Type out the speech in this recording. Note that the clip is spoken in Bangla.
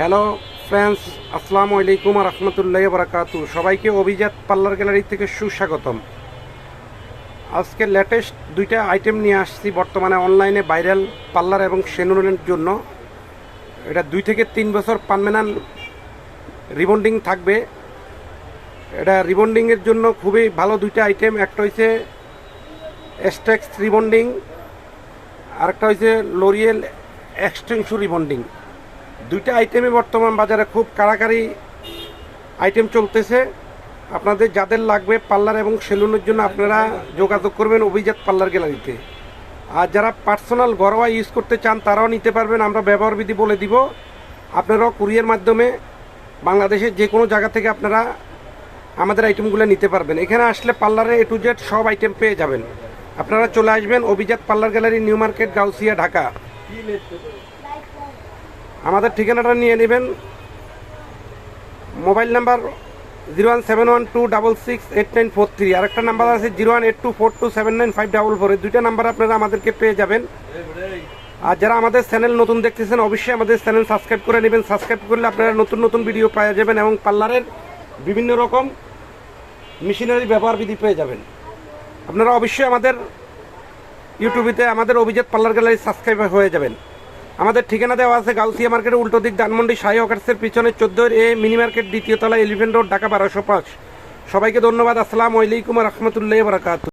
হ্যালো ফ্রেন্ডস, আসসালামু আলাইকুম রহমতুল্লাহ বরাকাতু। সবাইকে অভিজাত পার্লার গ্যালারি থেকে সুস্বাগতম। আজকে লেটেস্ট দুইটা আইটেম নিয়ে আসছি বর্তমানে অনলাইনে ভাইরাল পার্লার এবং সেলুনের জন্য। এটা 2 থেকে 3 বছর পার্মানেন্ট রিবন্ডিং থাকবে। এটা রিবন্ডিংয়ের জন্য খুবই ভালো দুইটা আইটেম। একটা হচ্ছে এস্টেক্স রিবন্ডিং, আরেকটা হচ্ছে লরিয়েল এক্সটেনশন রিবন্ডিং। দুইটা আইটেমে বর্তমান বাজারে খুব কাড়াকাড়ি আইটেম চলতেছে। আপনাদের যাদের লাগবে পার্লার এবং সেলুনের জন্য আপনারা যোগাযোগ করবেন অভিজাত পার্লার গ্যালারিতে। আর যারা পার্সোনাল ঘরোয়া ইউজ করতে চান তারাও নিতে পারবেন, আমরা ব্যবহার বিধি বলে দিব। আপনারাও কুরিয়ার মাধ্যমে বাংলাদেশের যে কোনো জায়গা থেকে আপনারা আমাদের আইটেমগুলো নিতে পারবেন। এখানে আসলে পার্লারে A to Z সব আইটেম পেয়ে যাবেন। আপনারা চলে আসবেন অভিজাত parlour gallery, new market, Gausia, Dhaka. আমাদের ঠিকানাটা নিয়ে নেবেন। Mobile number 01712668943। আরেকটা নাম্বার আছে 01824279544। এই দুইটা নাম্বার আপনারা আমাদেরকে পেয়ে যাবেন। আর যারা আমাদের চ্যানেল নতুন দেখতেছেন অবশ্যই আমাদের চ্যানেল সাবস্ক্রাইব করে নেবেন। সাবস্ক্রাইব করলে আপনারা নতুন নতুন ভিডিও পেয়ে যাবেন এবং পার্লারের বিভিন্ন রকম মেশিনারি ব্যবহার বিধি পেয়ে যাবেন। আপনারা অবশ্যই আমাদের ইউটিউবেতে আমাদের অভিজাত পার্লার গ্যালারি সাবস্ক্রাইব হয়ে যাবেন। আমাদের ঠিকানা দেওয়া আছে গাউসিয়া মার্কেটের উল্টো দিক, ধানমন্ডি শাহী হকার্সের পিছনে 14A মিনি মার্কেট, দ্বিতীয় তলা, এলিফ্যান্ট রোড, ঢাকা 1205। সবাইকে ধন্যবাদ। আসসালামু আলাইকুম রহমতুল্লাহ বরকাত।